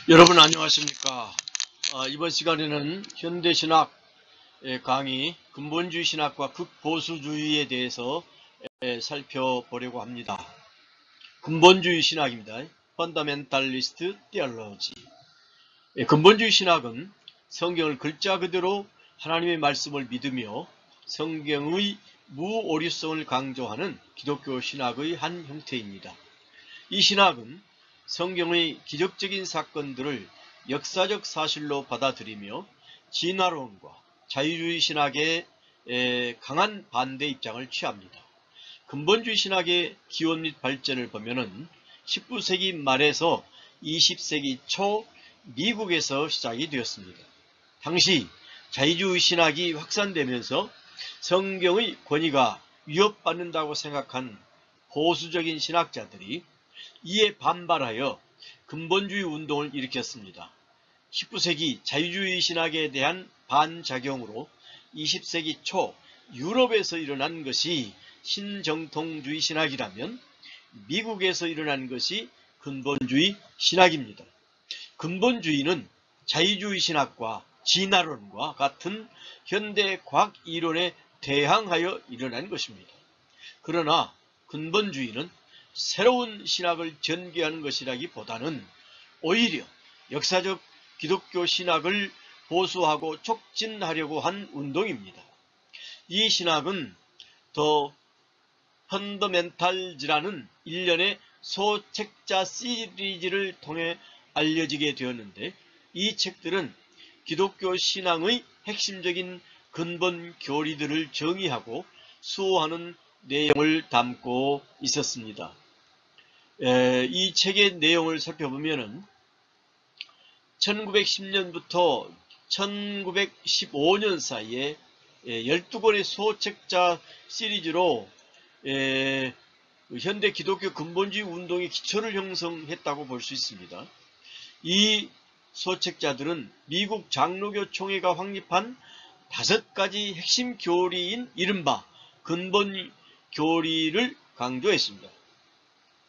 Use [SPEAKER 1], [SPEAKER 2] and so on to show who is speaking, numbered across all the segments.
[SPEAKER 1] 여러분 안녕하십니까? 이번 시간에는 현대신학 강의 근본주의 신학과 극보수주의에 대해서 살펴보려고 합니다. 근본주의 신학입니다. Fundamentalist Theology. 근본주의 신학은 성경을 글자 그대로 하나님의 말씀을 믿으며 성경의 무오류성을 강조하는 기독교 신학의 한 형태입니다. 이 신학은 성경의 기적적인 사건들을 역사적 사실로 받아들이며 진화론과 자유주의 신학에 강한 반대 입장을 취합니다. 근본주의 신학의 기원 및 발전을 보면은 19세기 말에서 20세기 초 미국에서 시작이 되었습니다. 당시 자유주의 신학이 확산되면서 성경의 권위가 위협받는다고 생각한 보수적인 신학자들이 이에 반발하여 근본주의 운동을 일으켰습니다. 19세기 자유주의 신학에 대한 반작용으로 20세기 초 유럽에서 일어난 것이 신정통주의 신학이라면 미국에서 일어난 것이 근본주의 신학입니다. 근본주의는 자유주의 신학과 진화론과 같은 현대 과학 이론에 대항하여 일어난 것입니다. 그러나 근본주의는 새로운 신학을 전개하는 것이라기보다는 오히려 역사적 기독교 신학을 보수하고 촉진하려고 한 운동입니다. 이 신학은 더 펀더멘탈즈라는 일련의 소책자 시리즈를 통해 알려지게 되었는데, 이 책들은 기독교 신앙의 핵심적인 근본 교리들을 정의하고 수호하는 내용을 담고 있었습니다. 이 책의 내용을 살펴보면은 1910년부터 1915년 사이에 12권의 소책자 시리즈로 현대 기독교 근본주의 운동의 기초를 형성했다고 볼 수 있습니다. 이 소책자들은 미국 장로교 총회가 확립한 5가지 핵심 교리인 이른바 근본 교리를 강조했습니다.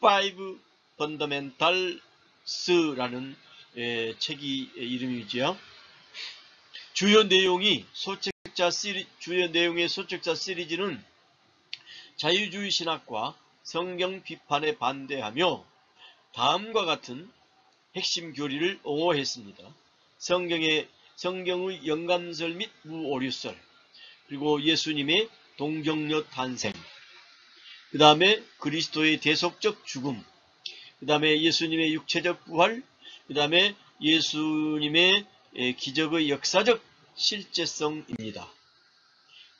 [SPEAKER 1] Five Fundamentals라는 책이 이름이죠. 주요 내용의 소책자 시리즈는 자유주의 신학과 성경 비판에 반대하며 다음과 같은 핵심 교리를 옹호했습니다. 성경의 영감설 및 무오류설, 그리고 예수님의 동정녀 탄생, 그 다음에 그리스도의 대속적 죽음, 그 다음에 예수님의 육체적 부활, 그 다음에 예수님의 기적의 역사적 실제성입니다.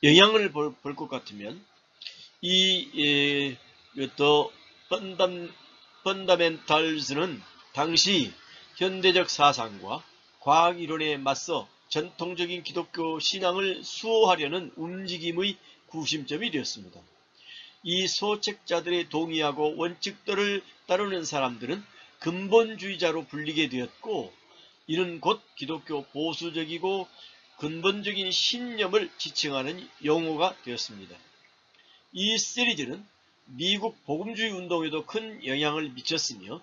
[SPEAKER 1] 영향을 볼 것 같으면 이 펀더멘탈즈는 당시 현대적 사상과 과학 이론에 맞서 전통적인 기독교 신앙을 수호하려는 움직임의 구심점이 되었습니다. 이 소책자들의 동의하고 원칙들을 따르는 사람들은 근본주의자로 불리게 되었고, 이는 곧 기독교 보수적이고 근본적인 신념을 지칭하는 용어가 되었습니다. 이 시리즈는 미국 복음주의 운동에도 큰 영향을 미쳤으며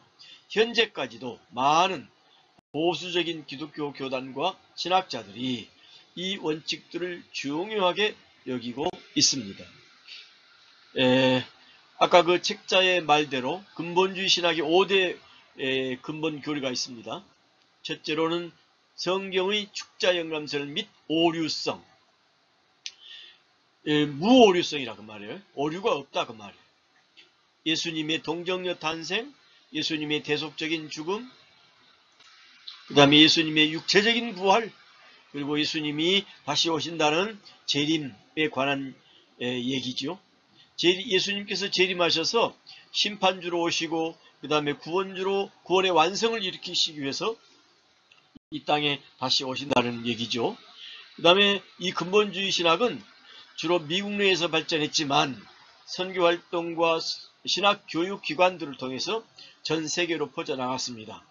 [SPEAKER 1] 현재까지도 많은 보수적인 기독교 교단과 신학자들이 이 원칙들을 중요하게 여기고 있습니다. 아까 그 책자의 말대로 근본주의 신학의 5대 근본 교리가 있습니다. 첫째로는 성경의 축자 영감설 및 오류성, 무오류성이라 그 말이에요. 오류가 없다 그 말이에요. 예수님의 동정녀 탄생, 예수님의 대속적인 죽음, 그 다음에 예수님의 육체적인 부활, 그리고 예수님이 다시 오신다는 재림에 관한 얘기죠. 예수님께서 재림하셔서 심판주로 오시고 그 다음에 구원의 완성을 일으키시기 위해서 이 땅에 다시 오신다는 얘기죠. 그 다음에 이 근본주의 신학은 주로 미국 내에서 발전했지만 선교활동과 신학교육기관들을 통해서 전 세계로 퍼져나갔습니다.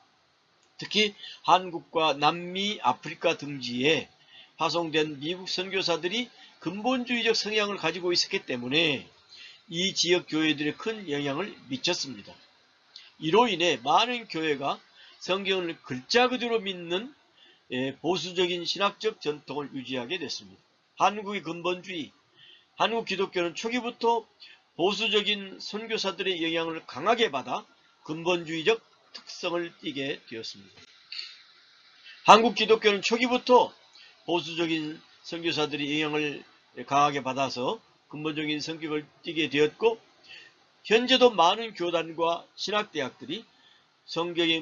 [SPEAKER 1] 특히 한국과 남미, 아프리카 등지에 파송된 미국 선교사들이 근본주의적 성향을 가지고 있었기 때문에 이 지역 교회들에 큰 영향을 미쳤습니다. 이로 인해 많은 교회가 성경을 글자 그대로 믿는 보수적인 신학적 전통을 유지하게 됐습니다. 한국의 근본주의, 한국 기독교는 초기부터 보수적인 선교사들의 영향을 강하게 받아 근본주의적 특성을 띠게 되었습니다. 한국 기독교는 초기부터 보수적인 선교사들의 영향을 강하게 받아서 근본적인 성격을 띠게 되었고, 현재도 많은 교단과 신학대학들이 성경의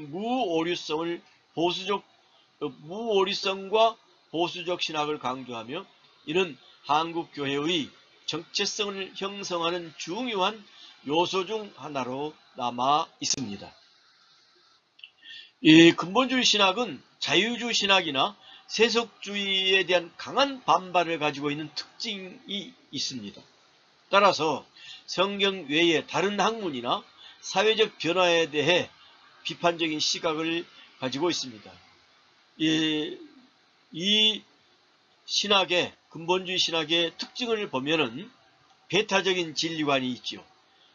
[SPEAKER 1] 무오류성과 보수적 신학을 강조하며, 이는 한국 교회의 정체성을 형성하는 중요한 요소 중 하나로 남아 있습니다. 이 근본주의 신학은 자유주의 신학이나 세속주의에 대한 강한 반발을 가지고 있는 특징이 있습니다. 따라서 성경 외의 다른 학문이나 사회적 변화에 대해 비판적인 시각을 가지고 있습니다. 이 신학의, 근본주의 신학의 특징을 보면은 배타적인 진리관이 있지요.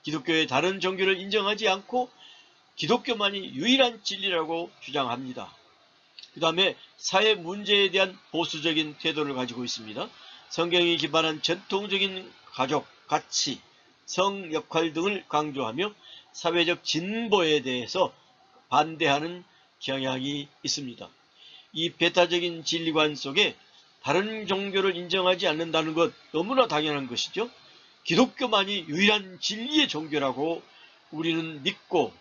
[SPEAKER 1] 기독교의 다른 종교를 인정하지 않고 기독교만이 유일한 진리라고 주장합니다. 그 다음에 사회 문제에 대한 보수적인 태도를 가지고 있습니다. 성경이 기반한 전통적인 가족, 가치, 성 역할 등을 강조하며 사회적 진보에 대해서 반대하는 경향이 있습니다. 이 배타적인 진리관 속에 다른 종교를 인정하지 않는다는 것, 너무나 당연한 것이죠. 기독교만이 유일한 진리의 종교라고 우리는 믿고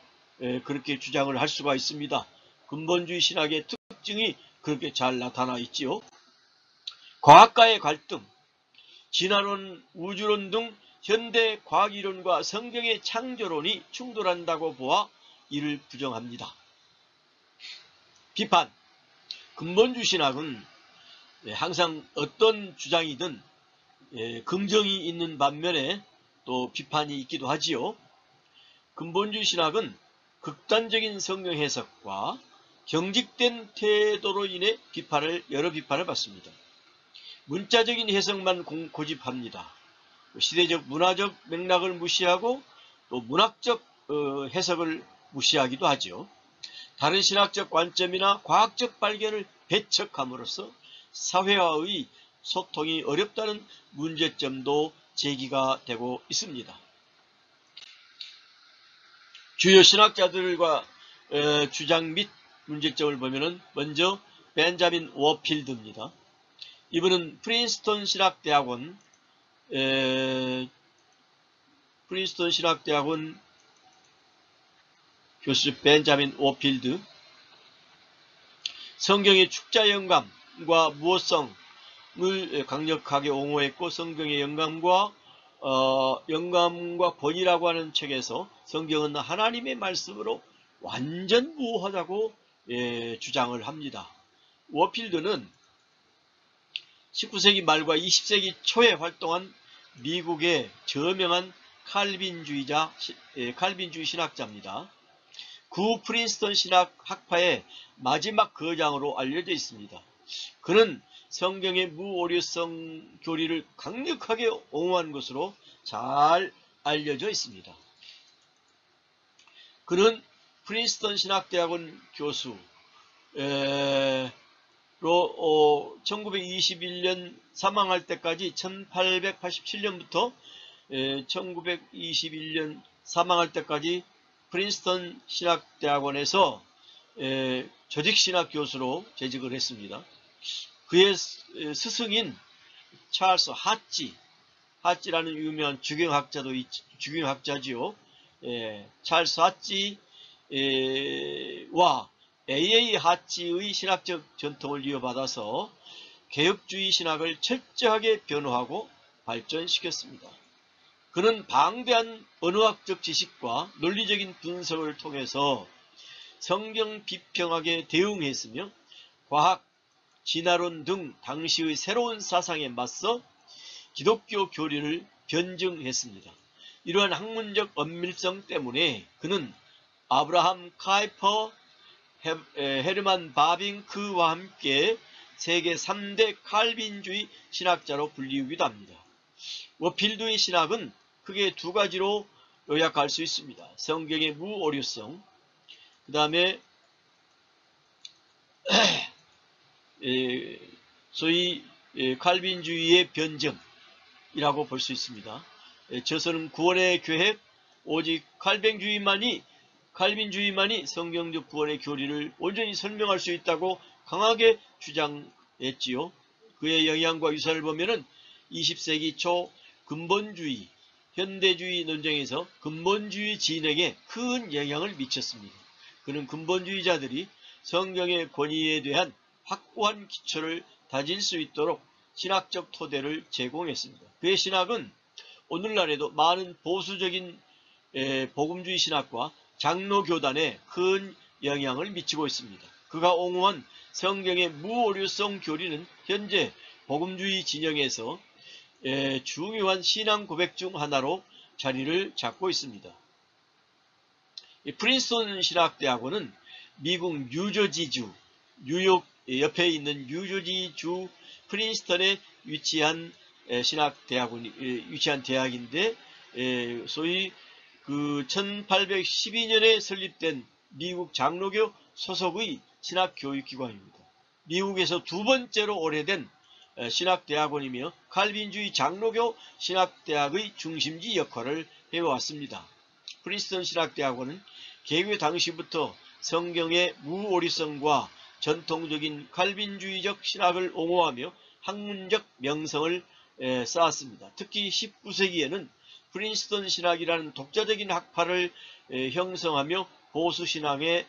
[SPEAKER 1] 그렇게 주장을 할 수가 있습니다. 근본주의 신학의 특징이 그렇게 잘 나타나 있지요. 과학과의 갈등, 진화론, 우주론 등 현대 과학이론과 성경의 창조론이 충돌한다고 보아 이를 부정합니다. 비판, 근본주의 신학은 항상 어떤 주장이든 긍정이 있는 반면에 또 비판이 있기도 하지요. 근본주의 신학은 극단적인 성경 해석과 경직된 태도로 인해 여러 비판을 받습니다. 문자적인 해석만 고집합니다. 시대적 문화적 맥락을 무시하고 또 문학적 해석을 무시하기도 하죠. 다른 신학적 관점이나 과학적 발견을 배척함으로써 사회와의 소통이 어렵다는 문제점도 제기가 되고 있습니다. 주요 신학자들과 주장 및 문제점을 보면은 먼저 벤자민 워필드입니다. 이분은 프린스턴 신학대학원 교수 벤자민 워필드, 성경의 축자 영감과 무엇성을 강력하게 옹호했고, 성경의 영감과 권위라고 하는 책에서 성경은 하나님의 말씀으로 완전 무효하다고 주장을 합니다. 워필드는 19세기 말과 20세기 초에 활동한 미국의 저명한 칼빈주의 신학자입니다. 구 프린스턴 신학 학파의 마지막 거장으로 알려져 있습니다. 그는 성경의 무오류성 교리를 강력하게 옹호한 것으로 잘 알려져 있습니다. 그는 프린스턴 신학대학원 교수로 1921년 사망할 때까지 1887년부터 1921년 사망할 때까지 프린스턴 신학대학원에서 조직신학 교수로 재직을 했습니다. 그의 스승인 찰스 하찌라는 유명한 주경학자지요. 찰스 하찌와 A.A. 하찌의 신학적 전통을 이어받아서 개혁주의 신학을 철저하게 변호하고 발전시켰습니다. 그는 방대한 언어학적 지식과 논리적인 분석을 통해서 성경 비평학에 대응했으며 과학, 진화론 등 당시의 새로운 사상에 맞서 기독교 교리를 변증했습니다. 이러한 학문적 엄밀성 때문에 그는 아브라함 카이퍼, 헤르만 바빙크와 함께 세계 3대 칼빈주의 신학자로 불리우기도 합니다. 워필드의 신학은 크게 두 가지로 요약할 수 있습니다. 성경의 무오류성, 그 다음에 소위 칼빈주의의 변정이라고 볼 수 있습니다. 저서는 구원의 계획, 오직 칼빈주의만이 성경적 구원의 교리를 온전히 설명할 수 있다고 강하게 주장했지요. 그의 영향과 유산을 보면은 20세기 초 근본주의, 현대주의 논쟁에서 근본주의 진행에 큰 영향을 미쳤습니다. 그는 근본주의자들이 성경의 권위에 대한 확고한 기초를 다질 수 있도록 신학적 토대를 제공했습니다. 그의 신학은 오늘날에도 많은 보수적인 복음주의 신학과 장로교단에 큰 영향을 미치고 있습니다. 그가 옹호한 성경의 무오류성 교리는 현재 복음주의 진영에서 중요한 신앙 고백 중 하나로 자리를 잡고 있습니다. 프린스턴 신학대학원은 미국 뉴저지주, 뉴욕 옆에 있는 뉴저지주 프린스턴에 위치한 위치한 대학인데, 소위 1812년에 설립된 미국 장로교 소속의 신학교육기관입니다. 미국에서 두 번째로 오래된 신학대학원이며 칼빈주의 장로교 신학대학의 중심지 역할을 해왔습니다. 프린스턴 신학대학원은 개교 당시부터 성경의 무오류성과 전통적인 칼빈주의적 신학을 옹호하며 학문적 명성을 쌓았습니다. 특히 19세기에는 프린스턴 신학이라는 독자적인 학파를 형성하며 보수신학의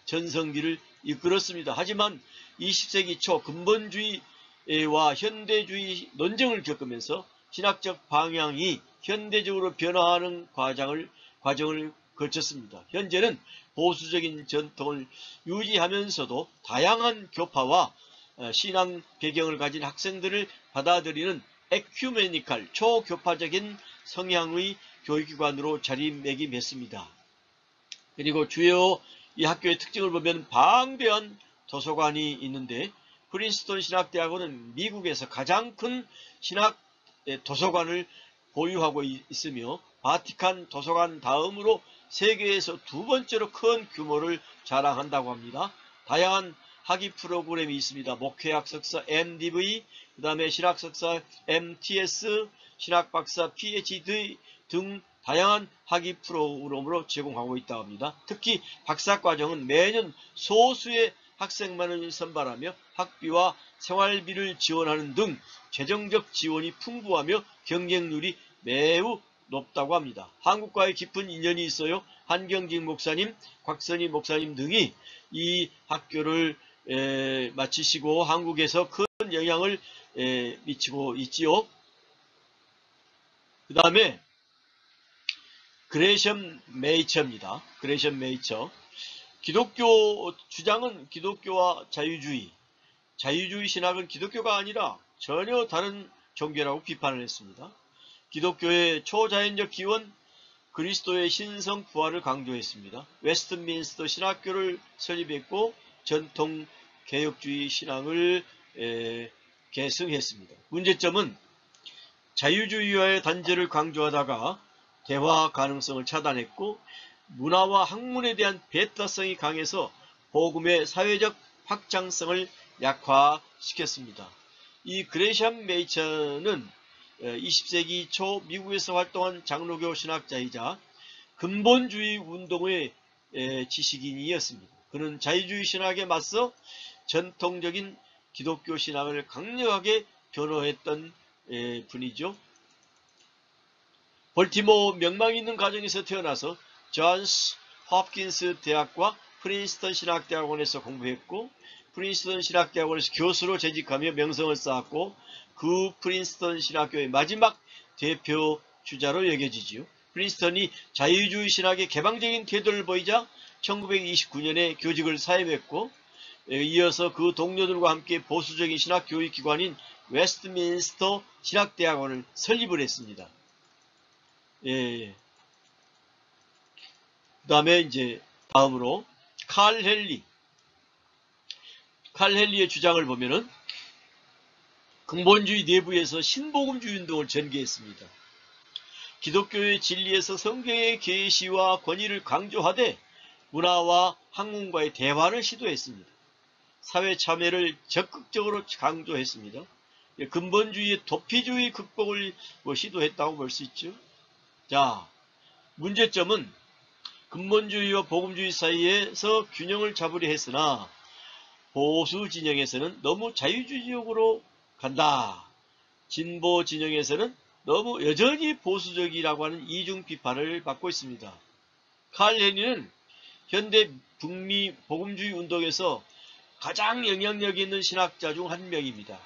[SPEAKER 1] 전성기를 이끌었습니다. 하지만 20세기 초 근본주의와 현대주의 논쟁을 겪으면서 신학적 방향이 현대적으로 변화하는 과정을 거쳤습니다. 현재는 보수적인 전통을 유지하면서도 다양한 교파와 신앙 배경을 가진 학생들을 받아들이는 에큐메니칼 초교파적인 성향의 교육기관으로 자리매김했습니다. 그리고 주요 이 학교의 특징을 보면 방대한 도서관이 있는데, 프린스턴 신학대학원은 미국에서 가장 큰 신학 도서관을 보유하고 있으며 바티칸 도서관 다음으로 세계에서 두 번째로 큰 규모를 자랑한다고 합니다. 다양한 학위 프로그램이 있습니다. 목회학 석사 MDV, 그 다음에 신학 석사 MTS, 신학 박사 PhD 등 다양한 학위 프로그램으로 제공하고 있다고 합니다. 특히 박사과정은 매년 소수의 학생만을 선발하며 학비와 생활비를 지원하는 등 재정적 지원이 풍부하며 경쟁률이 매우 높다고 합니다. 한국과의 깊은 인연이 있어요. 한경직 목사님, 곽선희 목사님 등이 이 학교를 마치시고 한국에서 큰 영향을 미치고 있지요. 그 다음에 그레이션 메이처입니다. 그레이션 메이처. 기독교 주장은 기독교와 자유주의 신학은 기독교가 아니라 전혀 다른 종교라고 비판을 했습니다. 기독교의 초자연적 기원, 그리스도의 신성 부활을 강조했습니다. 웨스트민스터 신학교를 설립했고 전통 개혁주의 신앙을 계승했습니다. 문제점은 자유주의와의 단절을 강조하다가 대화 가능성을 차단했고, 문화와 학문에 대한 배타성이 강해서 복음의 사회적 확장성을 약화시켰습니다. 이 그레이션 메이처는 20세기 초 미국에서 활동한 장로교 신학자이자 근본주의 운동의 지식인이었습니다. 그는 자유주의 신학에 맞서 전통적인 기독교 신학을 강력하게 변호했던 분이죠. 볼티모어 명망 있는 가정에서 태어나서 존스 홉킨스 대학과 프린스턴 신학대학원에서 공부했고, 프린스턴 신학대학원에서 교수로 재직하며 명성을 쌓았고, 그 프린스턴 신학교의 마지막 대표 주자로 여겨지지요. 프린스턴이 자유주의 신학의 개방적인 태도를 보이자 1929년에 교직을 사임했고, 이어서 그 동료들과 함께 보수적인 신학 교육기관인 웨스트민스터 신학대학원을 설립을 했습니다. 그 다음에 이제 다음으로 칼 헨리의 주장을 보면은 근본주의 내부에서 신복음주의 운동을 전개했습니다. 기독교의 진리에서 성경의 계시와 권위를 강조하되 문화와 학문과의 대화를 시도했습니다. 사회 참여를 적극적으로 강조했습니다. 근본주의의 도피주의 극복을 시도했다고 볼 수 있죠. 자, 문제점은 근본주의와 복음주의 사이에서 균형을 잡으려 했으나 보수 진영에서는 너무 자유주의적으로 간다. 진보 진영에서는 너무 여전히 보수적이라고 하는 이중 비판을 받고 있습니다. 칼 헤니는 현대 북미 복음주의 운동에서 가장 영향력 있는 신학자 중 한 명입니다.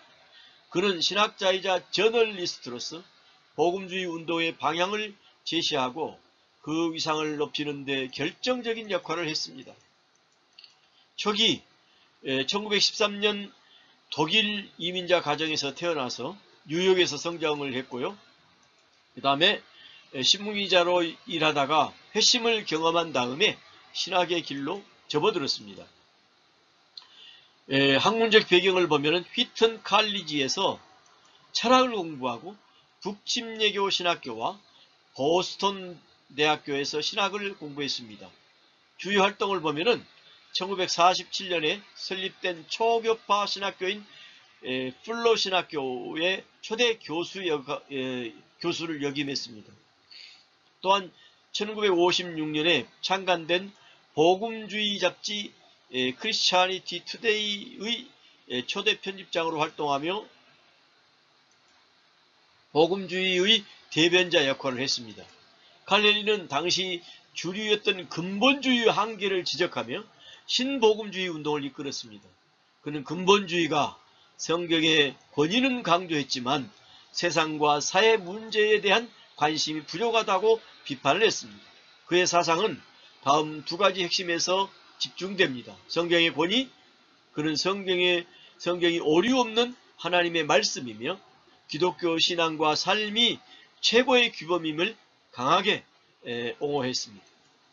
[SPEAKER 1] 그는 신학자이자 저널리스트로서 복음주의 운동의 방향을 제시하고 그 위상을 높이는 데 결정적인 역할을 했습니다. 초기 1913년 독일 이민자 가정에서 태어나서 뉴욕에서 성장을 했고요. 그 다음에 신문기자로 일하다가 회심을 경험한 다음에 신학의 길로 접어들었습니다. 학문적 배경을 보면 휘튼 칼리지에서 철학을 공부하고 북침례교 신학교와 보스턴 대학교에서 신학을 공부했습니다. 주요 활동을 보면 1947년에 설립된 초교파 신학교인 플러 신학교의 초대 교수를 역임했습니다. 또한 1956년에 창간된 복음주의 잡지 크리스찬니티 투데이의 초대 편집장으로 활동하며 복음주의의 대변자 역할을 했습니다. 칼레리는 당시 주류였던 근본주의 한계를 지적하며 신복음주의 운동을 이끌었습니다. 그는 근본주의가 성경의 권위는 강조했지만 세상과 사회 문제에 대한 관심이 부족하다고 비판을 했습니다. 그의 사상은 다음 두 가지 핵심에서 집중됩니다. 성경의 권위, 그는 성경이 오류 없는 하나님의 말씀이며 기독교 신앙과 삶이 최고의 규범임을 강하게 옹호했습니다.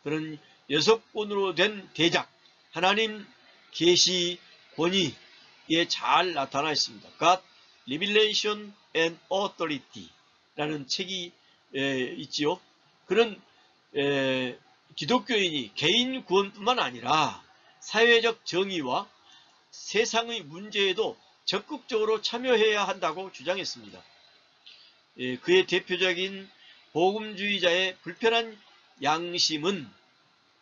[SPEAKER 1] 그는 6권으로 된 대작 하나님 계시 권위에 잘 나타나 있습니다. God, Revelation and Authority 라는 책이 있지요. 그는 기독교인이 개인 구원뿐만 아니라 사회적 정의와 세상의 문제에도 적극적으로 참여해야 한다고 주장했습니다. 그의 대표적인 복음주의자의 불편한 양심은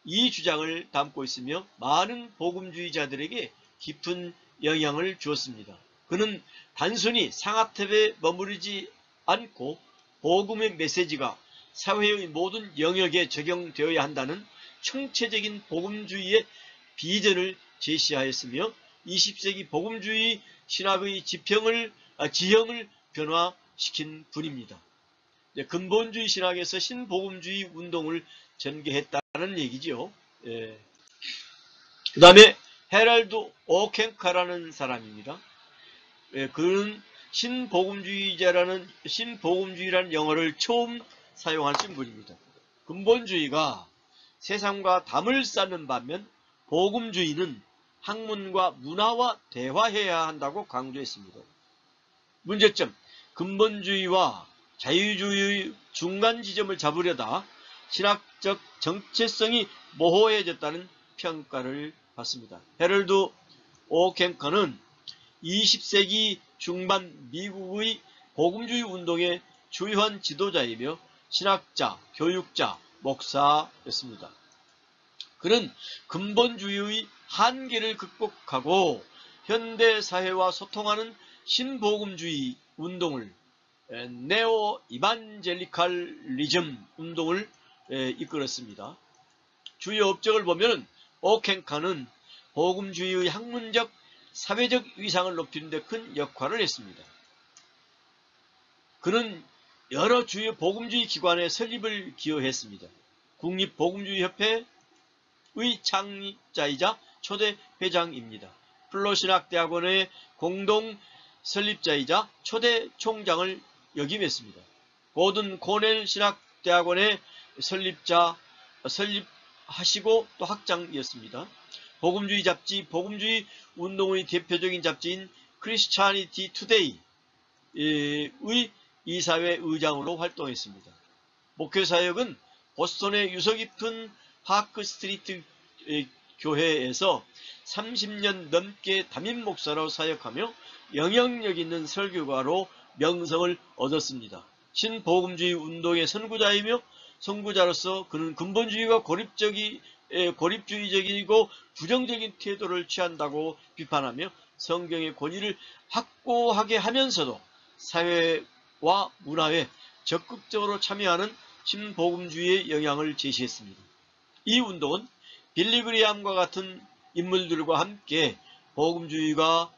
[SPEAKER 1] 이 주장을 담고 있으며 많은 복음주의자들에게 깊은 영향을 주었습니다. 그는 단순히 상하탑에 머무르지 않고 복음의 메시지가 사회의 모든 영역에 적용되어야 한다는 총체적인 복음주의의 비전을 제시하였으며 20세기 복음주의 신학의 지형을 변화시킨 분입니다. 근본주의 신학에서 신복음주의 운동을 전개했다는 얘기죠. 그 다음에 헤럴드 오켄카라는 사람입니다. 그는 신복음주의라는 영어를 처음 사용하신 분입니다. 근본주의가 세상과 담을 쌓는 반면 복음주의는 학문과 문화와 대화해야 한다고 강조했습니다. 문제점, 근본주의와 자유주의의 중간 지점을 잡으려다 신학적 정체성이 모호해졌다는 평가를 받습니다. 헤럴드 오켄커는 20세기 중반 미국의 복음주의 운동의 주요한 지도자이며 신학자, 교육자, 목사였습니다. 그는 근본주의의 한계를 극복하고 현대사회와 소통하는 신복음주의 운동을 네오 이반젤리칼리즘 운동을 이끌었습니다. 주요 업적을 보면 오켄카는 복음주의의 학문적, 사회적 위상을 높이는 데 큰 역할을 했습니다. 그는 여러 주요 복음주의 기관의 설립을 기여했습니다. 국립복음주의협회의 창립자이자 초대 회장입니다. 플러신학대학원의 공동 설립자이자 초대 총장을 역임했습니다. 고든 코넬 신학대학원의 설립하시고 또 학장이었습니다. 복음주의 잡지, 복음주의 운동의 대표적인 잡지인 크리스찬니티 투데이의 이사회 의장으로 활동했습니다. 목회사역은 보스턴의 유서 깊은 파크 스트리트 교회에서 30년 넘게 담임 목사로 사역하며 영향력 있는 설교가로 명성을 얻었습니다. 신복음주의 운동의 선구자이며 선구자로서 그는 근본주의가 고립주의적이고 부정적인 태도를 취한다고 비판하며 성경의 권위를 확고하게 하면서도 사회와 문화에 적극적으로 참여하는 신복음주의의 영향을 제시했습니다. 이 운동은 빌리그리암과 같은 인물들과 함께 복음주의가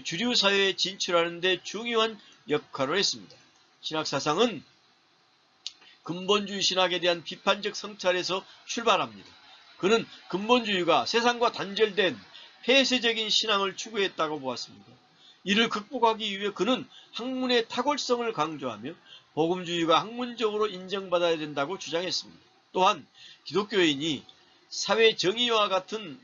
[SPEAKER 1] 주류 사회에 진출하는 데 중요한 역할을 했습니다. 신학사상은 근본주의 신학에 대한 비판적 성찰에서 출발합니다. 그는 근본주의가 세상과 단절된 폐쇄적인 신앙을 추구했다고 보았습니다. 이를 극복하기 위해 그는 학문의 탁월성을 강조하며 복음주의가 학문적으로 인정받아야 된다고 주장했습니다. 또한 기독교인이 사회 정의와 같은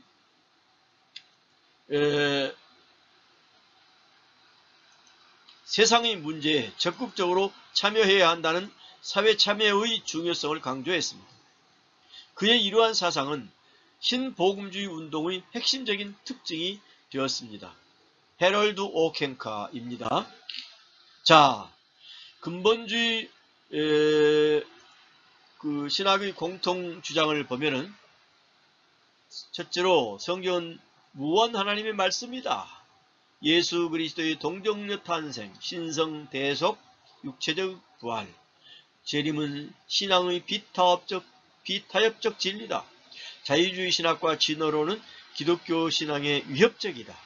[SPEAKER 1] 세상의 문제에 적극적으로 참여해야 한다는 사회 참여의 중요성을 강조했습니다. 그의 이러한 사상은 신복음주의 운동의 핵심적인 특징이 되었습니다. 해럴드 오켄카입니다. 자, 근본주의 신학의 공통 주장을 보면은 첫째로 성경은 무한 하나님의 말씀이다. 예수 그리스도의 동정녀 탄생, 신성 대속, 육체적 부활, 재림은 신앙의 비타협적 진리다. 자유주의 신학과 진화론은 기독교 신앙의 위협적이다.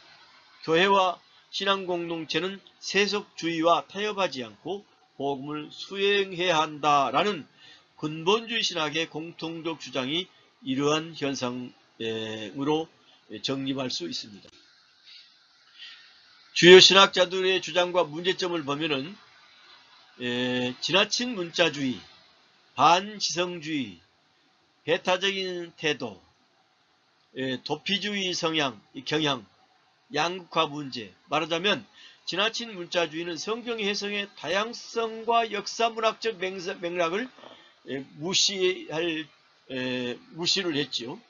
[SPEAKER 1] 교회와 신앙 공동체는 세속주의와 타협하지 않고 복음을 수행해야 한다라는 근본주의 신학의 공통적 주장이 이러한 현상으로 정립할 수 있습니다. 주요 신학자들의 주장과 문제점을 보면은 지나친 문자주의, 반지성주의, 배타적인 태도, 도피주의 경향, 양극화 문제, 말하자면 지나친 문자주의는 성경 해석의 다양성과 역사문학적 맥락을 무시를 했죠.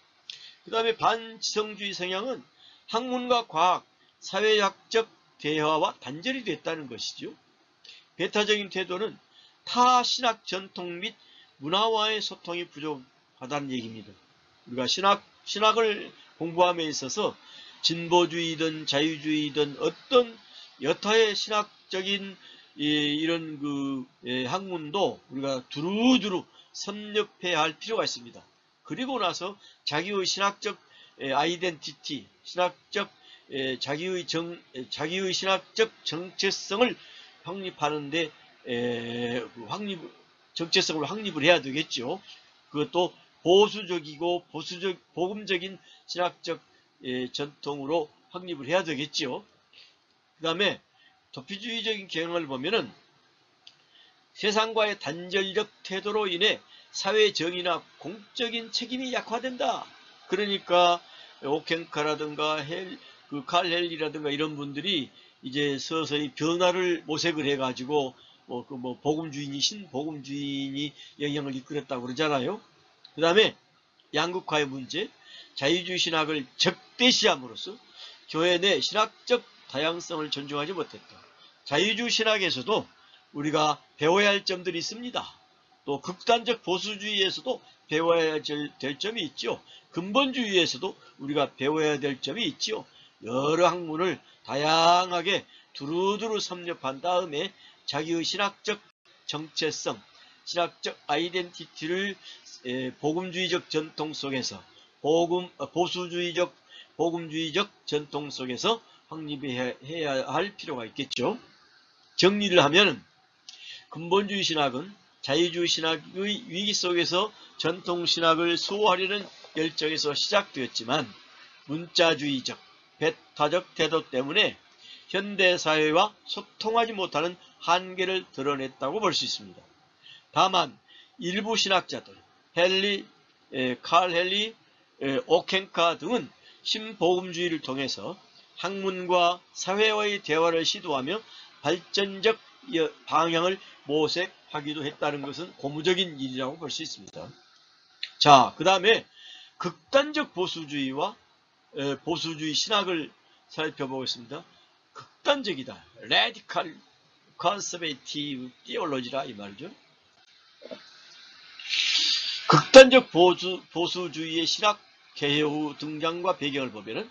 [SPEAKER 1] 그 다음에 반지성주의 성향은 학문과 과학, 사회학적 대화와 단절이 됐다는 것이죠. 배타적인 태도는 타 신학 전통 및 문화와의 소통이 부족하다는 얘기입니다. 우리가 신학을 공부함에 있어서 진보주의든 자유주의든 어떤 여타의 신학적인 이런 학문도 우리가 두루두루 섭렵해야 할 필요가 있습니다. 그리고 나서 자기의 신학적 아이덴티티, 자기의 신학적 정체성을 확립하는데 정체성을 확립을 해야 되겠죠. 그것도 보수적이고 복음적인 신학적 전통으로 확립을 해야 되겠죠. 그 다음에 도피주의적인 경향을 보면은 세상과의 단절적 태도로 인해 사회 정의나 공적인 책임이 약화된다. 그러니까 오켄카라든가 칼 헨리라든가 이런 분들이 이제 서서히 변화를 모색을 해가지고 복음주의니 신복음주의니 영향을 이끌었다고 그러잖아요. 그 다음에 양극화의 문제, 자유주의 신학을 적대시함으로써 교회 내 신학적 다양성을 존중하지 못했다. 자유주의 신학에서도 우리가 배워야 할 점들이 있습니다. 또 극단적 보수주의에서도 배워야 될 점이 있죠. 근본주의에서도 우리가 배워야 될 점이 있죠. 여러 학문을 다양하게 두루두루 섭렵한 다음에 자기의 신학적 정체성, 신학적 아이덴티티를 복음주의적 전통 속에서 보수주의적 복음주의적 전통 속에서 확립해야 할 필요가 있겠죠. 정리를 하면 근본주의 신학은 자유주의 신학의 위기 속에서 전통 신학을 수호하려는 열정에서 시작되었지만 문자주의적, 배타적 태도 때문에 현대사회와 소통하지 못하는 한계를 드러냈다고 볼 수 있습니다. 다만 일부 신학자들, 칼 헨리, 오켄카 등은 신복음주의를 통해서 학문과 사회와의 대화를 시도하며 발전적 방향을 모색하기도 했다는 것은 고무적인 일이라고 볼 수 있습니다. 자, 그 다음에 극단적 보수주의와 보수주의 신학을 살펴보겠습니다. 극단적이다. Radical Conservative Theology라 이 말이죠. 극단적 보수주의의 신학 개혁 후 등장과 배경을 보면은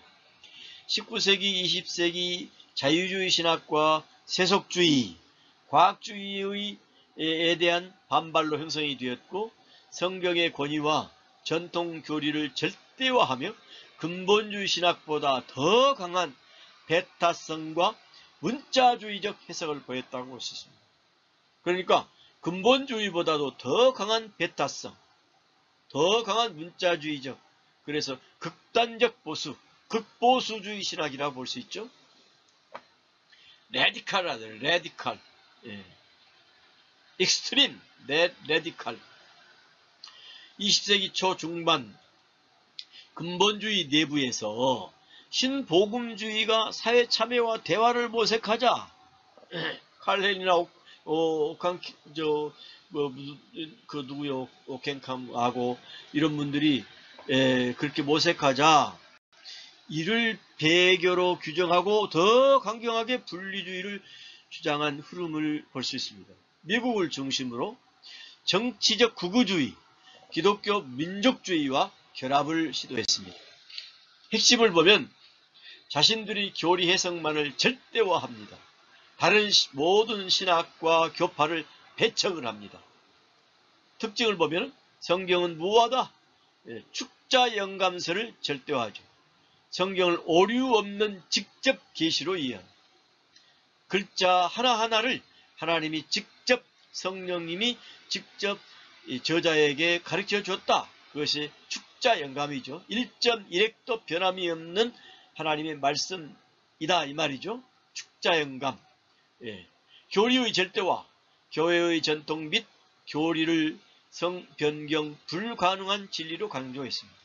[SPEAKER 1] 19세기, 20세기 자유주의 신학과 세속주의, 과학주의에 대한 반발로 형성이 되었고 성경의 권위와 전통 교리를 절대화하며 근본주의 신학보다 더 강한 배타성과 문자주의적 해석을 보였다고 볼 수 있습니다. 그러니까 근본주의보다도 더 강한 배타성, 더 강한 문자주의적, 그래서 극단적 보수, 극보수주의 신학이라고 볼 수 있죠. 레디칼하들, 레디칼, 익스트림, 레디칼. 20세기 초 중반 근본주의 내부에서 신복음주의가 사회 참여와 대화를 모색하자. 칼렌이나 누구요? 오켄캄하고 이런 분들이 그렇게 모색하자. 이를 배교로 규정하고 더 강경하게 분리주의를 주장한 흐름을 볼 수 있습니다. 미국을 중심으로 정치적 극우주의, 기독교 민족주의와 결합을 시도했습니다. 핵심을 보면 자신들이 교리 해석만을 절대화합니다. 다른 모든 신학과 교파를 배척을 합니다. 특징을 보면 성경은 무화다. 축자 영감서를 절대화하죠. 성경을 오류 없는 직접 계시로 이해합니다. 글자 하나하나를 하나님이 직접, 성령님이 직접 저자에게 가르쳐 줬다. 그것이 축자 영감이죠. 1.1핵도 변함이 없는 하나님의 말씀이다 이 말이죠. 축자 영감. 교리의 절대화, 교회의 전통 및 교리를 변경 불가능한 진리로 강조했습니다.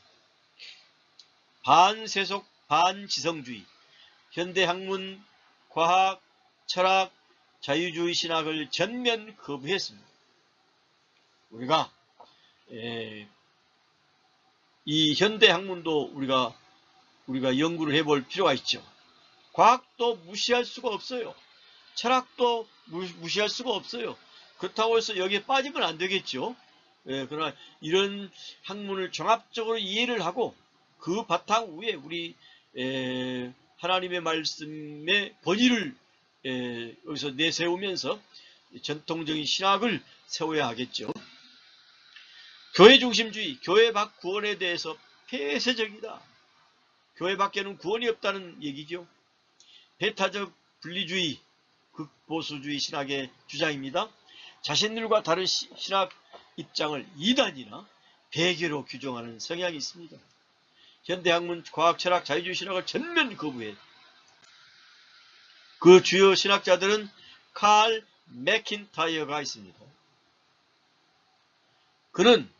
[SPEAKER 1] 반세속, 반지성주의, 현대학문, 과학, 철학, 자유주의 신학을 전면 거부했습니다. 우리가 이 현대학문도 우리가 연구를 해볼 필요가 있죠. 과학도 무시할 수가 없어요. 철학도 무시할 수가 없어요. 그렇다고 해서 여기에 빠지면 안 되겠죠. 그러나 이런 학문을 종합적으로 이해를 하고 그 바탕 위에 우리 하나님의 말씀의 권위를 여기서 내세우면서 전통적인 신학을 세워야 하겠죠. 교회 중심주의, 교회 밖 구원에 대해서 폐쇄적이다. 교회 밖에는 구원이 없다는 얘기죠. 배타적 분리주의, 극보수주의 신학의 주장입니다. 자신들과 다른 신학 입장을 이단이나 배교로 규정하는 성향이 있습니다. 현대학문, 과학, 철학, 자유주의 신학을 전면 거부해. 그 주요 신학자들은 칼 맥킨타이어가 있습니다. 그는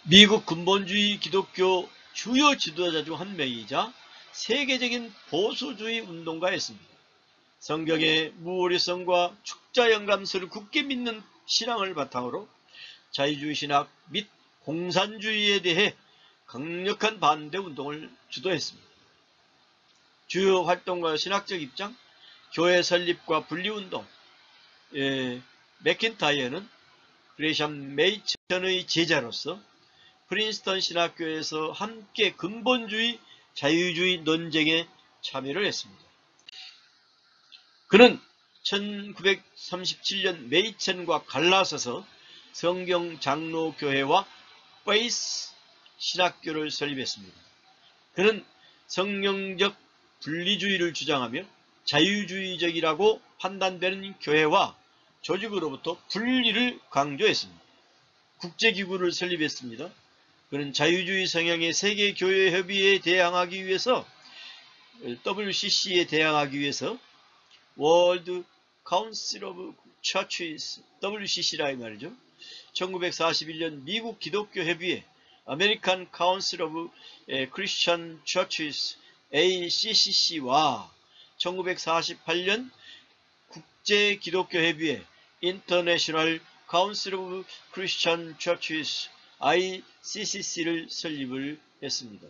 [SPEAKER 1] 미국 근본주의 기독교 주요 지도자 중 한 명이자 세계적인 보수주의 운동가였습니다. 성경의 무오류성과 축자 영감서를 굳게 믿는 신앙을 바탕으로 자유주의 신학 및 공산주의에 대해 강력한 반대 운동을 주도했습니다. 주요 활동과 신학적 입장, 교회 설립과 분리운동. 맥킨타이어는 그레샴 메이천의 제자로서 프린스턴 신학교에서 함께 근본주의, 자유주의 논쟁에 참여를 했습니다. 그는 1937년 메이천과 갈라서서 성경 장로교회와 페이스 신학교를 설립했습니다. 그는 성경적 분리주의를 주장하며 자유주의적이라고 판단되는 교회와 조직으로부터 분리를 강조했습니다. 국제기구를 설립했습니다. 그는 자유주의 성향의 세계교회협의회에 대항하기 위해서 WCC에 대항하기 위해서 World Council of Churches, WCC라 이 말이죠. 1941년 미국 기독교협의회 American Council of Christian Churches, ACCC와 1948년 국제기독교협의회 International Council of Christian Churches ICCC를 설립을 했습니다.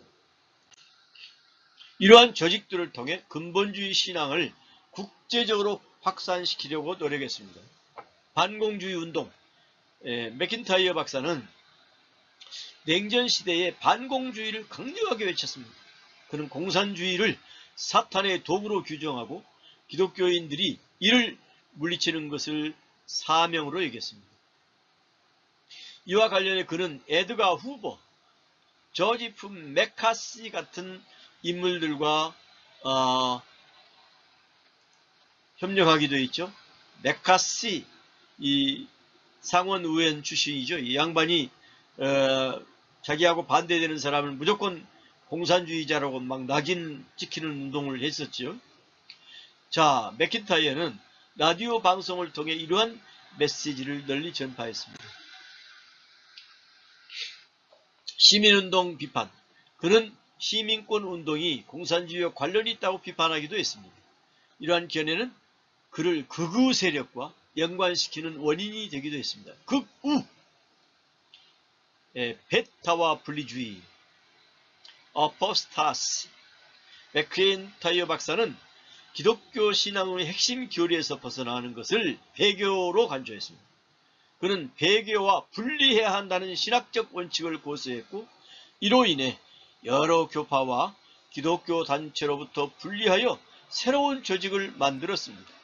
[SPEAKER 1] 이러한 조직들을 통해 근본주의 신앙을 국제적으로 확산시키려고 노력했습니다. 반공주의 운동, 맥킨타이어 박사는 냉전 시대에 반공주의를 강력하게 외쳤습니다. 그는 공산주의를 사탄의 도구로 규정하고 기독교인들이 이를 물리치는 것을 사명으로 여겼습니다. 이와 관련해 그는 에드가 후버, 조지프 맥카시 같은 인물들과 협력하기도 했죠. 맥카시, 이 상원 의원 출신이죠. 이 양반이 자기하고 반대되는 사람을 무조건 공산주의자라고 막 낙인 찍히는 운동을 했었죠. 자, 맥킨타이어는 라디오 방송을 통해 이러한 메시지를 널리 전파했습니다. 시민운동 비판. 그는 시민권 운동이 공산주의와 관련이 있다고 비판하기도 했습니다. 이러한 견해는 그를 극우 세력과 연관시키는 원인이 되기도 했습니다. 극우, 베타와 분리주의, 어포스타시. 맥킨타이어 박사는 기독교 신앙의 핵심 교리에서 벗어나는 것을 배교로 간주했습니다. 그는 배교와 분리해야 한다는 신학적 원칙을 고수했고, 이로 인해 여러 교파와 기독교 단체로부터 분리하여 새로운 조직을 만들었습니다.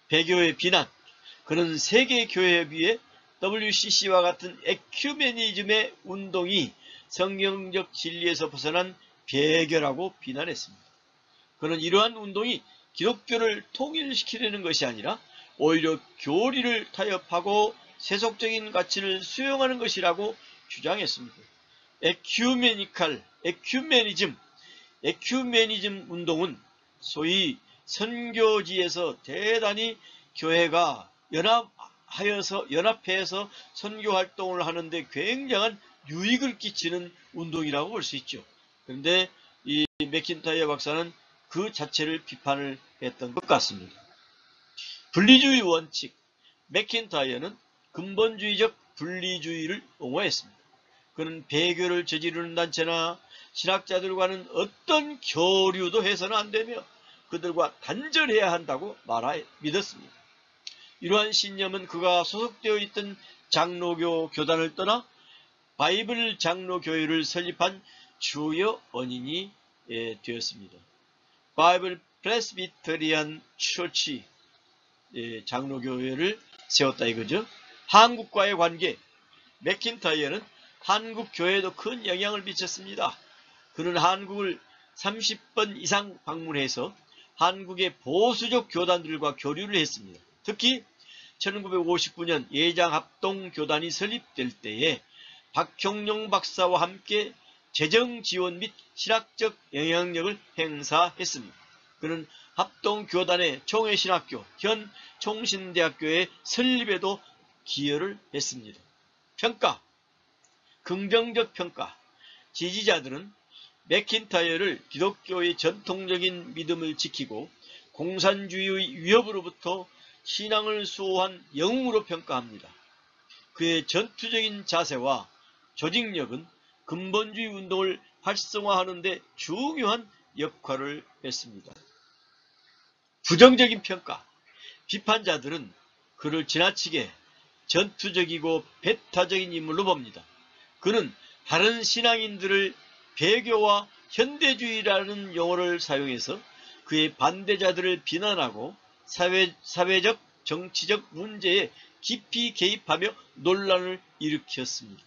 [SPEAKER 1] 배교의 비난. 그는 세계교회협의회 WCC와 같은 에큐메니즘의 운동이 성경적 진리에서 벗어난 배교라고 비난했습니다. 그는 이러한 운동이 기독교를 통일시키려는 것이 아니라 오히려 교리를 타협하고 세속적인 가치를 수용하는 것이라고 주장했습니다. 에큐메니즘 운동은 소위 선교지에서 대단히 교회가 연합해서 선교 활동을 하는데 굉장한 유익을 끼치는 운동이라고 볼 수 있죠. 그런데 이 맥킨타이어 박사는 그 자체를 비판을 했던 것 같습니다. 분리주의 원칙. 맥킨타이어는 근본주의적 분리주의를 옹호했습니다. 그는 배교를 저지르는 단체나 신학자들과는 어떤 교류도 해서는 안 되며 그들과 단절해야 한다고 믿었습니다. 이러한 신념은 그가 소속되어 있던 장로교 교단을 떠나 바이블 장로교회를 설립한 주요 원인이 되었습니다. 바이블 프레스비테리안 처치, 장로교회를 세웠다 이거죠. 한국과의 관계. 맥킨타이어는 한국 교회에도 큰 영향을 미쳤습니다. 그는 한국을 30번 이상 방문해서 한국의 보수적 교단들과 교류를 했습니다. 특히 1959년 예장합동교단이 설립될 때에 박형룡 박사와 함께 재정 지원 및 신학적 영향력을 행사했습니다. 그는 합동교단의 총회신학교, 현 총신대학교의 설립에도 기여를 했습니다. 평가. 긍정적 평가. 지지자들은 맥킨타이어를 기독교의 전통적인 믿음을 지키고 공산주의의 위협으로부터 신앙을 수호한 영웅으로 평가합니다. 그의 전투적인 자세와 조직력은 근본주의 운동을 활성화하는 데 중요한 역할을 했습니다. 부정적인 평가. 비판자들은 그를 지나치게 전투적이고 배타적인 인물로 봅니다. 그는 다른 신앙인들을 배교와 현대주의라는 용어를 사용해서 그의 반대자들을 비난하고 사회적, 정치적 문제에 깊이 개입하며 논란을 일으켰습니다.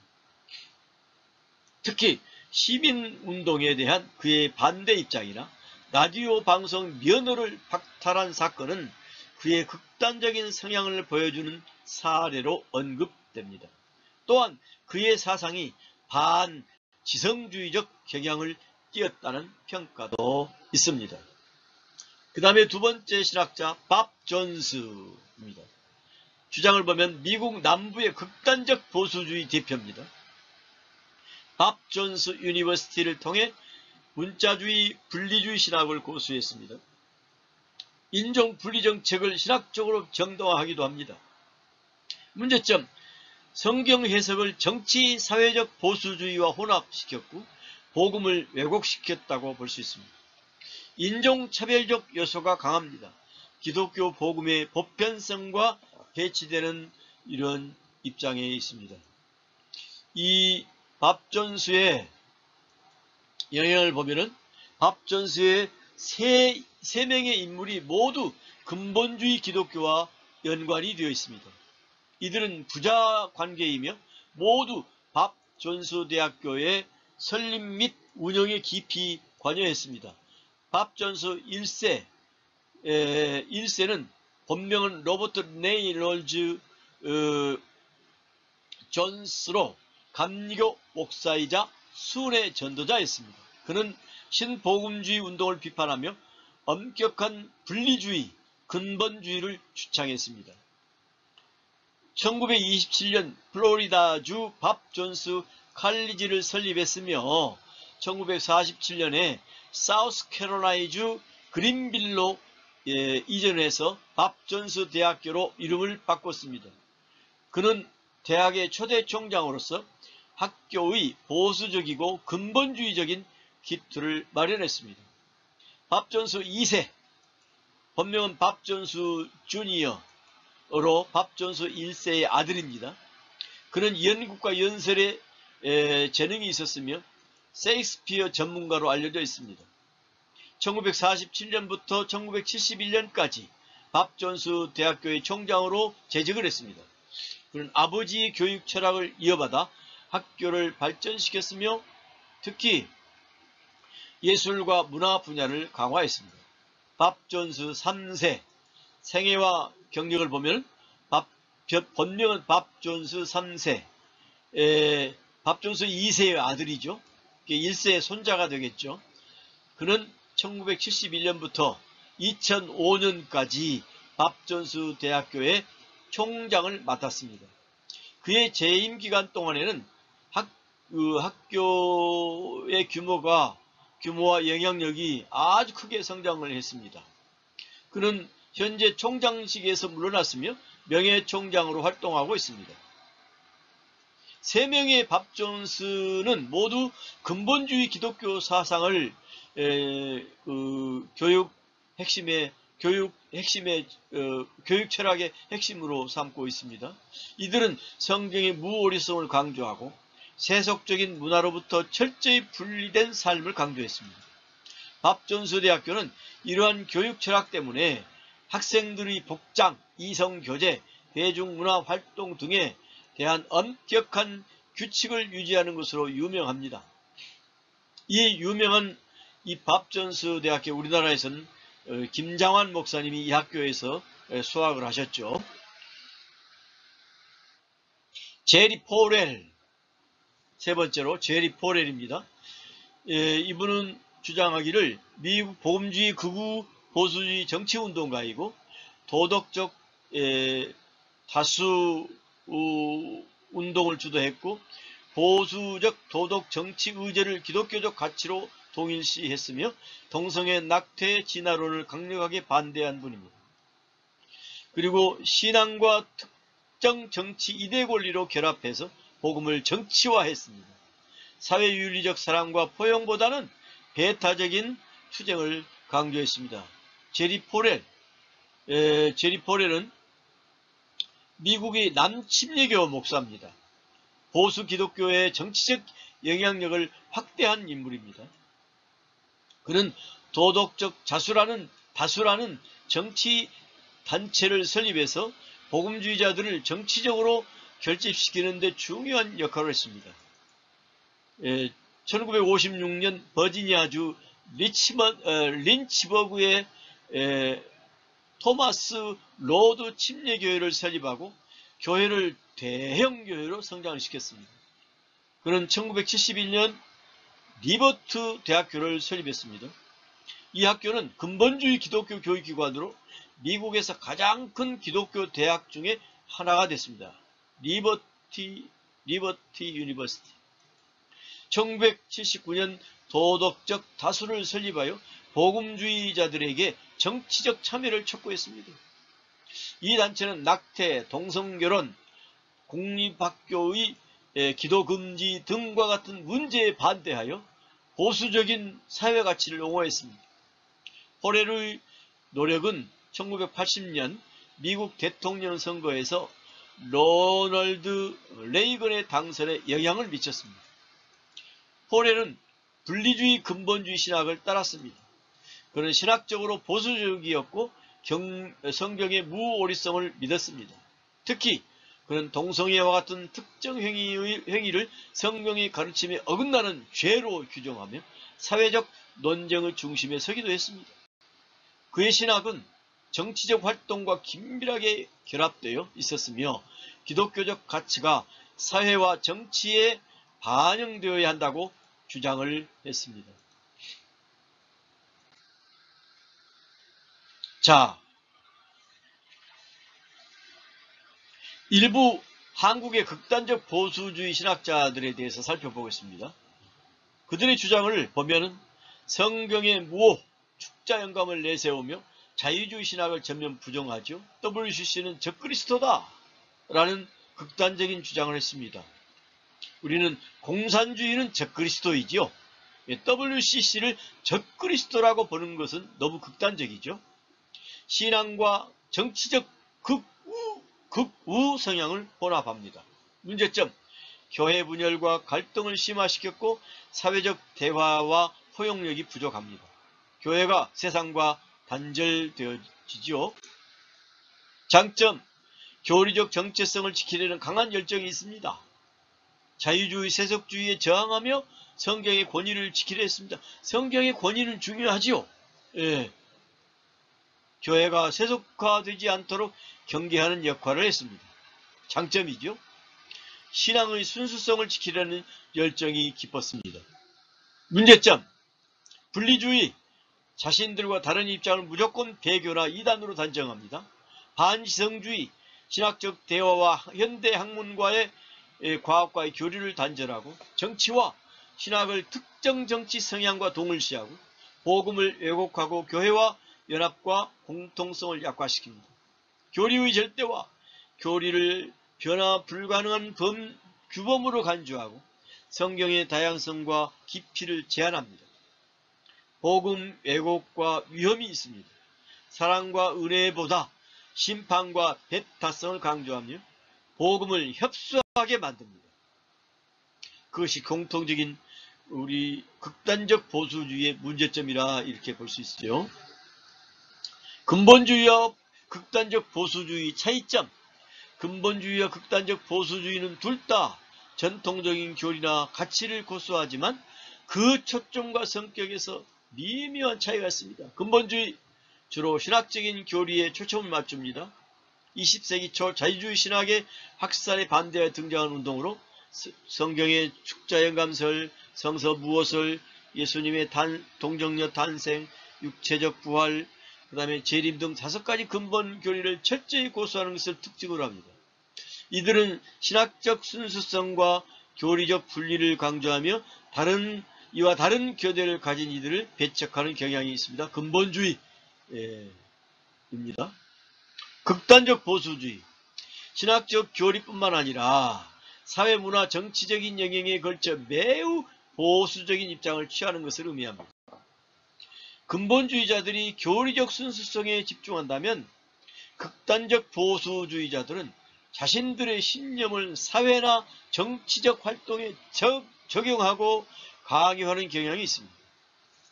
[SPEAKER 1] 특히 시민운동에 대한 그의 반대 입장이나 라디오 방송 면허를 박탈한 사건은 그의 극단적인 성향을 보여주는 사례로 언급됩니다. 또한 그의 사상이 반지성주의적 경향을 띄었다는 평가도 있습니다. 그 다음에 두 번째 신학자 밥 존스입니다. 주장을 보면 미국 남부의 극단적 보수주의 대표입니다. 밥 존스 유니버시티를 통해 문자주의, 분리주의 신학을 고수했습니다. 인종 분리 정책을 신학적으로 정당화하기도 합니다. 문제점, 성경 해석을 정치 사회적 보수주의와 혼합시켰고 복음을 왜곡시켰다고 볼 수 있습니다. 인종차별적 요소가 강합니다. 기독교 복음의 보편성과 배치되는 이런 입장에 있습니다. 이 밥존스의 영향을 보면은 밥존스의 세 명의 인물이 모두 근본주의 기독교와 연관이 되어 있습니다. 이들은 부자 관계이며 모두 밥존스 대학교의 설립 및 운영에 깊이 관여했습니다. 밥존스 1세는 본명은 로버트 레이놀즈 존스로 감리교 목사이자 순회 전도자였습니다. 그는 신복음주의 운동을 비판하며 엄격한 분리주의, 근본주의를 주창했습니다. 1927년 플로리다주 밥존스 칼리지를 설립했으며 1947년에 사우스캐롤라이나주 그린빌로 이전해서 밥존스 대학교로 이름을 바꿨습니다. 그는 대학의 초대 총장으로서 학교의 보수적이고 근본주의적인 기틀을 마련했습니다. 밥존스 2세, 본명은 밥존스 주니어로 밥존스 1세의 아들입니다. 그는 연극과 연설에 재능이 있었으며 셰익스피어 전문가로 알려져 있습니다. 1947년부터 1971년까지 밥존스 대학교의 총장으로 재직을 했습니다. 그는 아버지의 교육 철학을 이어받아 학교를 발전시켰으며 특히 예술과 문화 분야를 강화했습니다. 밥존스 3세 생애와 경력을 보면 본명은 밥존스 3세, 밥존스 2세의 아들이죠. 1세의 손자가 되겠죠. 그는 1971년부터 2005년까지 밥존스 대학교의 총장을 맡았습니다. 그의 재임 기간 동안에는 학교의 규모와 영향력이 아주 크게 성장을 했습니다. 그는 현재 총장직에서 물러났으며 명예총장으로 활동하고 있습니다. 세 명의 밥존스는 모두 근본주의 기독교 사상을 교육 철학의 핵심으로 삼고 있습니다. 이들은 성경의 무오리성을 강조하고 세속적인 문화로부터 철저히 분리된 삶을 강조했습니다. 밥존스 대학교는 이러한 교육 철학 때문에 학생들의 복장, 이성교제, 대중문화 활동 등에 대한 엄격한 규칙을 유지하는 것으로 유명합니다. 이 유명한 이 밥존스 대학교, 우리나라에서는 김장환 목사님이 이 학교에서 수학을 하셨죠. 제리 포렐, 세 번째로 제리 포렐입니다. 이분은 주장하기를 미국 복음주의 극우 보수주의 정치운동가이고 도덕적 다수 운동을 주도했고 보수적 도덕 정치 의제를 기독교적 가치로 동일시했으며 동성애 낙태 진화론을 강력하게 반대한 분입니다. 그리고 신앙과 특정 정치 이데 권리로 결합해서 복음을 정치화했습니다. 사회윤리적 사랑과 포용보다는 배타적인 투쟁을 강조했습니다. 제리 포렐은 미국의 남침례교 목사입니다. 보수 기독교의 정치적 영향력을 확대한 인물입니다. 그는 도덕적 다수라는 정치 단체를 설립해서 복음주의자들을 정치적으로 결집시키는 데 중요한 역할을 했습니다. 1956년 버지니아주 린치버그의 토마스 로드 침례교회를 설립하고 교회를 대형 교회로 성장을 시켰습니다. 그는 1971년 리버트 대학교를 설립했습니다. 이 학교는 근본주의 기독교 교육기관으로 미국에서 가장 큰 기독교 대학 중에 하나가 됐습니다. 리버티 유니버시티. 1979년 도덕적 다수를 설립하여 복음주의자들에게 정치적 참여를 촉구했습니다. 이 단체는 낙태, 동성결혼, 공립학교의 기도금지 등과 같은 문제에 반대하여 보수적인 사회가치를 옹호했습니다. 포렐의 노력은 1980년 미국 대통령 선거에서 로널드 레이건의 당선에 영향을 미쳤습니다. 포렐은 분리주의 근본주의 신학을 따랐습니다. 그는 신학적으로 보수적이었고 성경의 무오리성을 믿었습니다. 특히 그는 동성애와 같은 특정 행위를 성경의 가르침에 어긋나는 죄로 규정하며 사회적 논쟁의 중심에 서기도 했습니다. 그의 신학은 정치적 활동과 긴밀하게 결합되어 있었으며 기독교적 가치가 사회와 정치에 반영되어야 한다고 주장을 했습니다. 자, 일부 한국의 극단적 보수주의 신학자들에 대해서 살펴보겠습니다. 그들의 주장을 보면 성경의 무호, 축자 영감을 내세우며 자유주의 신학을 전면 부정하죠. WCC는 적그리스도다 라는 극단적인 주장을 했습니다. 우리는 공산주의는 적그리스도이지요. WCC를 적그리스도라고 보는 것은 너무 극단적이죠. 신앙과 정치적 극우 성향을 혼합합니다. 문제점, 교회 분열과 갈등을 심화시켰고 사회적 대화와 포용력이 부족합니다. 교회가 세상과 단절되어지죠. 장점, 교리적 정체성을 지키려는 강한 열정이 있습니다. 자유주의, 세속주의에 저항하며 성경의 권위를 지키려 했습니다. 성경의 권위는 중요하지요. 예. 교회가 세속화되지 않도록 경계하는 역할을 했습니다. 장점이죠. 신앙의 순수성을 지키려는 열정이 깊었습니다. 문제점, 분리주의, 자신들과 다른 입장을 무조건 배교나 이단으로 단정합니다. 반지성주의, 신학적 대화와 현대 학문과의 과학과의 교류를 단절하고 정치와 신학을 특정 정치 성향과 동일시하고 복음을 왜곡하고 교회와 연합과 공통성을 약화시킵니다. 교리의 절대와 교리를 변화 불가능한 규범으로 간주하고 성경의 다양성과 깊이를 제한합니다. 복음 왜곡과 위험이 있습니다. 사랑과 은혜보다 심판과 배타성을 강조하며 복음을 협소하게 만듭니다. 그것이 공통적인 우리 극단적 보수주의의 문제점이라 이렇게 볼 수 있죠. 근본주의와 극단적 보수주의 차이점, 근본주의와 극단적 보수주의는 둘 다 전통적인 교리나 가치를 고수하지만 그 초점과 성격에서 미묘한 차이가 있습니다. 근본주의, 주로 신학적인 교리에 초점을 맞춥니다. 20세기 초 자유주의 신학의 확산에 반대하여 등장한 운동으로 성경의 축자영감설, 성서 무호설, 예수님의 동정녀 탄생, 육체적 부활, 그 다음에 재림 등 5가지 근본 교리를 철저히 고수하는 것을 특징으로 합니다. 이들은 신학적 순수성과 교리적 분리를 강조하며 이와 다른 교대를 가진 이들을 배척하는 경향이 있습니다. 근본주의입니다. 극단적 보수주의, 신학적 교리뿐만 아니라 사회, 문화, 정치적인 영역에 걸쳐 매우 보수적인 입장을 취하는 것을 의미합니다. 근본주의자들이 교리적 순수성에 집중한다면 극단적 보수주의자들은 자신들의 신념을 사회나 정치적 활동에 적용하고 강요하는 경향이 있습니다.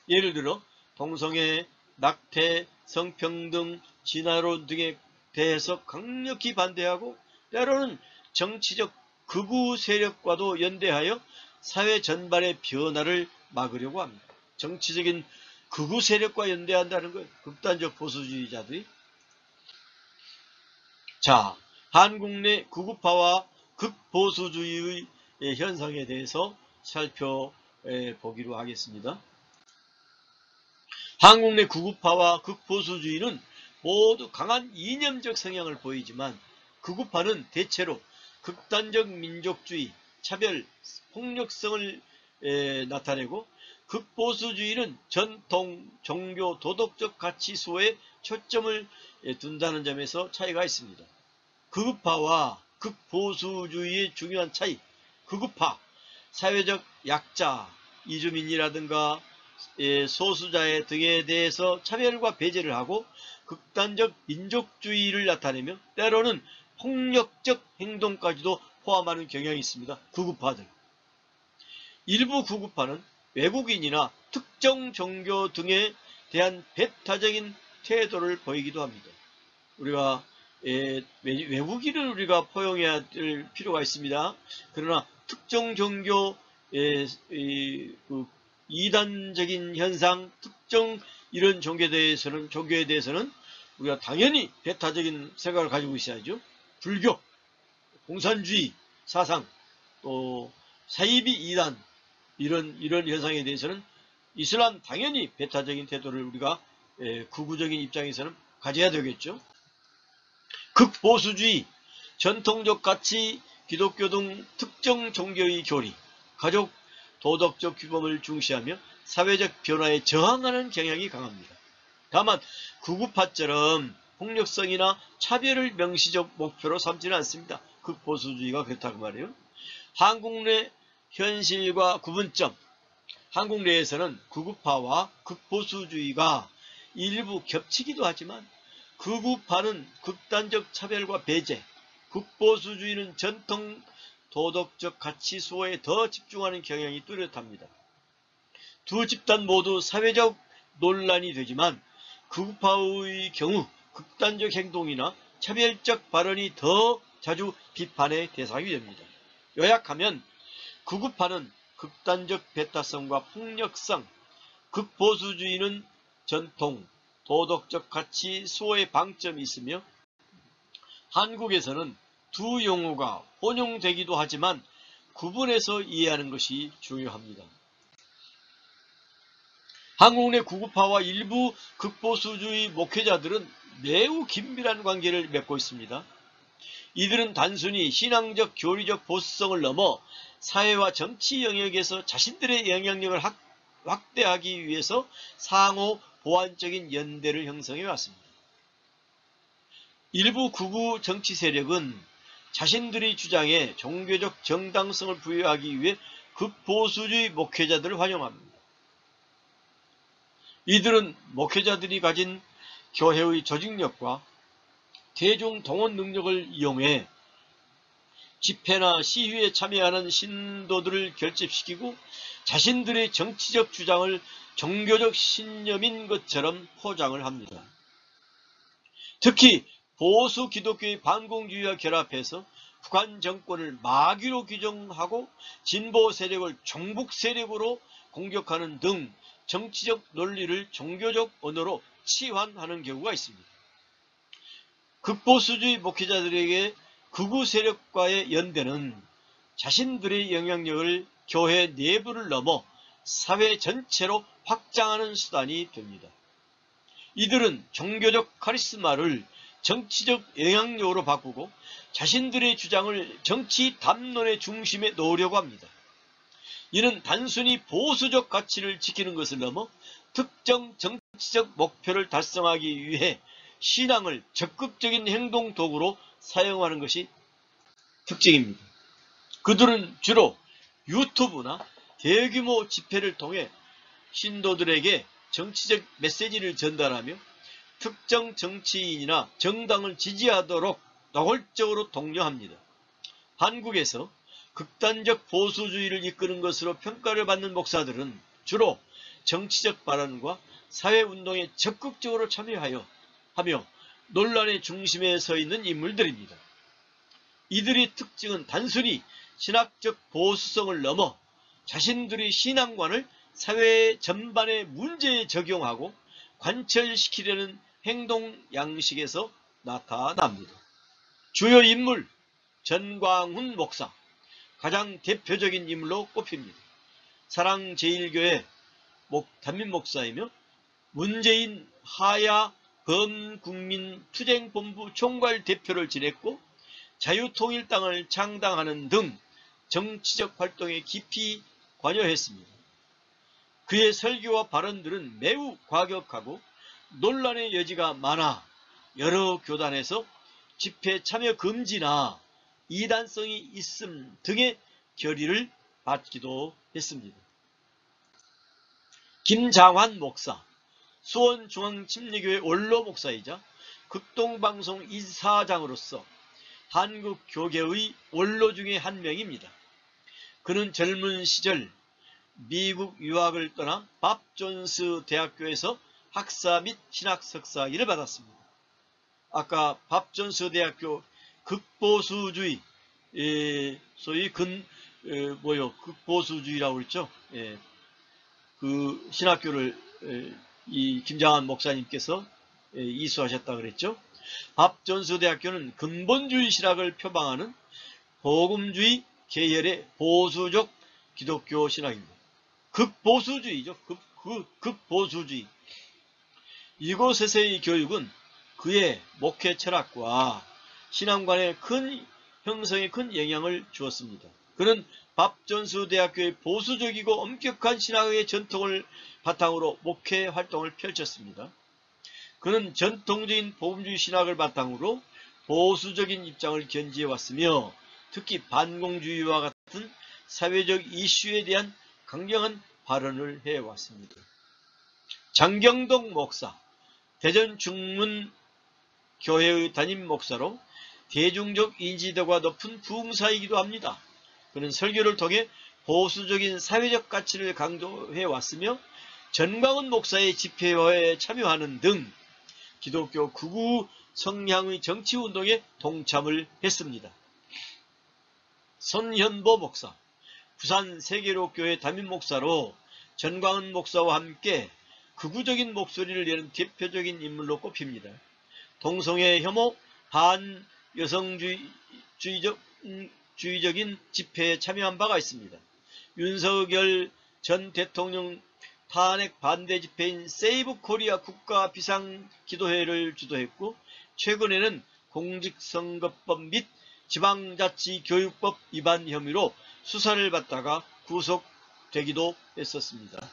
[SPEAKER 1] 예를 들어 동성애, 낙태, 성평등, 진화론 등에 대해서 강력히 반대하고 때로는 정치적 극우 세력과도 연대하여 사회 전반의 변화를 막으려고 합니다. 정치적인 극우 세력과 연대한다는 것, 극단적 보수주의자들이. 자, 한국 내 극우파와 극보수주의의 현상에 대해서 살펴보기로 하겠습니다. 한국 내 극우파와 극보수주의는 모두 강한 이념적 성향을 보이지만 극우파는 대체로 극단적 민족주의, 차별, 폭력성을 나타내고 극보수주의는 전통, 종교, 도덕적 가치 수호에 초점을 둔다는 점에서 차이가 있습니다. 극우파와 극보수주의의 중요한 차이. 극우파, 사회적 약자, 이주민이라든가 소수자의 등에 대해서 차별과 배제를 하고 극단적 민족주의를 나타내며 때로는 폭력적 행동까지도 포함하는 경향이 있습니다. 극우파들. 일부 극우파는 외국인이나 특정 종교 등에 대한 배타적인 태도를 보이기도 합니다. 우리가 외국인을 우리가 포용해야 될 필요가 있습니다. 그러나 특정 종교 이단적인 현상, 특정 이런 종교에 대해서는 우리가 당연히 배타적인 생각을 가지고 있어야죠. 불교, 공산주의 사상, 또 사이비 이단 이런 현상에 대해서는 이슬람 당연히 배타적인 태도를 우리가 극우적인 입장에서는 가져야 되겠죠. 극보수주의, 전통적 가치, 기독교 등 특정 종교의 교리, 가족, 도덕적 규범을 중시하며 사회적 변화에 저항하는 경향이 강합니다. 다만 극우파처럼 폭력성이나 차별을 명시적 목표로 삼지는 않습니다. 극보수주의가 그렇다고 말이에요. 한국 내 현실과 구분점. 한국 내에서는 극우파와 극보수주의가 일부 겹치기도 하지만 극우파는 극단적 차별과 배제, 극보수주의는 전통 도덕적 가치 수호에 더 집중하는 경향이 뚜렷합니다. 두 집단 모두 사회적 논란이 되지만 극우파의 경우 극단적 행동이나 차별적 발언이 더 자주 비판의 대상이 됩니다. 요약하면 극우파는 극단적 배타성과 폭력성, 극보수주의는 전통, 도덕적 가치 수호의 방점이 있으며 한국에서는 두 용어가 혼용되기도 하지만 구분해서 이해하는 것이 중요합니다. 한국 내 극우파와 일부 극보수주의 목회자들은 매우 긴밀한 관계를 맺고 있습니다. 이들은 단순히 신앙적 교리적 보수성을 넘어 사회와 정치 영역에서 자신들의 영향력을 확대하기 위해서 상호 보완적인 연대를 형성해 왔습니다. 일부 극우 정치 세력은 자신들의 주장에 종교적 정당성을 부여하기 위해 극보수주의 목회자들을 활용합니다. 이들은 목회자들이 가진 교회의 조직력과 대중 동원 능력을 이용해 집회나 시위에 참여하는 신도들을 결집시키고 자신들의 정치적 주장을 종교적 신념인 것처럼 포장을 합니다. 특히 보수 기독교의 반공주의와 결합해서 북한 정권을 마귀로 규정하고 진보 세력을 종북 세력으로 공격하는 등 정치적 논리를 종교적 언어로 치환하는 경우가 있습니다. 극보수주의 목회자들에게 극우 세력과의 연대는 자신들의 영향력을 교회 내부를 넘어 사회 전체로 확장하는 수단이 됩니다. 이들은 종교적 카리스마를 정치적 영향력으로 바꾸고 자신들의 주장을 정치 담론의 중심에 놓으려고 합니다. 이는 단순히 보수적 가치를 지키는 것을 넘어 특정 정치적 목표를 달성하기 위해 신앙을 적극적인 행동 도구로 사용하는 것이 특징입니다. 그들은 주로 유튜브나 대규모 집회를 통해 신도들에게 정치적 메시지를 전달하며 특정 정치인이나 정당을 지지하도록 노골적으로 독려합니다. 한국에서 극단적 보수주의를 이끄는 것으로 평가를 받는 목사들은 주로 정치적 발언과 사회운동에 적극적으로 참여하며 논란의 중심에 서 있는 인물들입니다. 이들의 특징은 단순히 신학적 보수성을 넘어 자신들의 신앙관을 사회 전반의 문제에 적용하고 관철시키려는 행동 양식에서 나타납니다. 주요 인물 전광훈 목사, 가장 대표적인 인물로 꼽힙니다. 사랑제일교회 담임 목사이며 문재인 하야 범국민투쟁본부 총괄 대표를 지냈고 자유통일당을 창당하는 등 정치적 활동에 깊이 관여했습니다. 그의 설교와 발언들은 매우 과격하고 논란의 여지가 많아 여러 교단에서 집회 참여 금지나 이단성이 있음 등의 결의를 받기도 했습니다. 김장환 목사, 수원중앙침례교회 원로 목사이자 극동방송 이사장으로서 한국 교계의 원로 중에 한 명입니다. 그는 젊은 시절 미국 유학을 떠나 밥 존스 대학교에서 학사 및 신학 석사학위를 받았습니다. 아까 밥 존스 대학교 극보수주의, 소위 극보수주의라고 그랬죠. 그 신학교를 이 김장환 목사님께서 이수하셨다 그랬죠. 밥 존스 대학교는 근본주의 신학을 표방하는 복음주의 계열의 보수적 기독교 신학입니다. 극보수주의죠. 극보수주의. 이곳에서의 교육은 그의 목회 철학과 신앙관의 형성에 큰 영향을 주었습니다. 그는 밥 존스 대학교의 보수적이고 엄격한 신학의 전통을 바탕으로 목회 활동을 펼쳤습니다. 그는 전통적인 복음주의 신학을 바탕으로 보수적인 입장을 견지해왔으며 특히 반공주의와 같은 사회적 이슈에 대한 강경한 발언을 해왔습니다. 장경동 목사, 대전 중문교회의 담임 목사로 대중적 인지도가 높은 부흥사이기도 합니다. 그는 설교를 통해 보수적인 사회적 가치를 강조해왔으며 전광훈 목사의 집회에 참여하는 등 기독교 극우 성향의 정치운동에 동참을 했습니다. 손현보 목사, 부산 세계로교회 담임 목사로 전광훈 목사와 함께 극우적인 목소리를 내는 대표적인 인물로 꼽힙니다. 동성애 혐오, 반여성주의적인 집회에 참여한 바가 있습니다. 윤석열 전 대통령 탄핵 반대 집회인 세이브 코리아 국가 비상기도회를 주도했고 최근에는 공직선거법 및 지방자치교육법 위반 혐의로 수사를 받다가 구속되기도 했었습니다.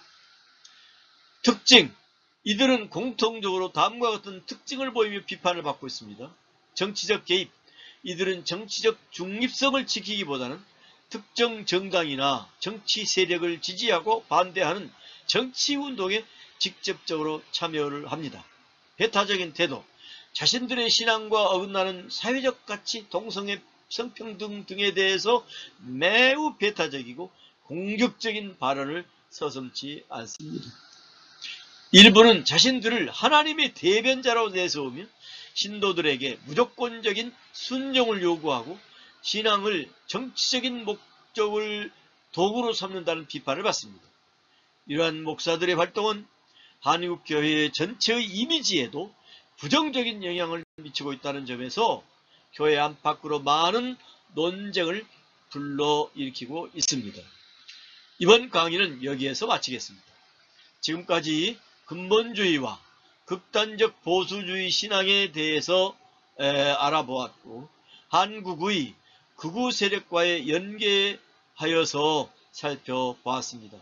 [SPEAKER 1] 특징, 이들은 공통적으로 다음과 같은 특징을 보이며 비판을 받고 있습니다. 정치적 개입, 이들은 정치적 중립성을 지키기보다는 특정 정당이나 정치 세력을 지지하고 반대하는 정치운동에 직접적으로 참여를 합니다. 배타적인 태도, 자신들의 신앙과 어긋나는 사회적 가치, 동성애, 성평등 등에 대해서 매우 배타적이고 공격적인 발언을 서슴지 않습니다. 일부는 자신들을 하나님의 대변자로 내세우며 신도들에게 무조건적인 순종을 요구하고 신앙을 정치적인 목적을 도구로 삼는다는 비판을 받습니다. 이러한 목사들의 활동은 한국교회의 전체의 이미지에도 부정적인 영향을 미치고 있다는 점에서 교회 안팎으로 많은 논쟁을 불러일으키고 있습니다. 이번 강의는 여기에서 마치겠습니다. 지금까지 근본주의와 극단적 보수주의 신앙에 대해서 알아보았고 한국의 극우 세력과의 연계하여서 살펴보았습니다.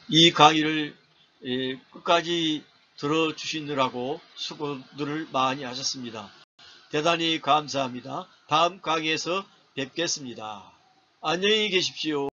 [SPEAKER 1] 이 강의를 끝까지 들어주시느라고 수고들을 많이 하셨습니다. 대단히 감사합니다. 다음 강의에서 뵙겠습니다. 안녕히 계십시오.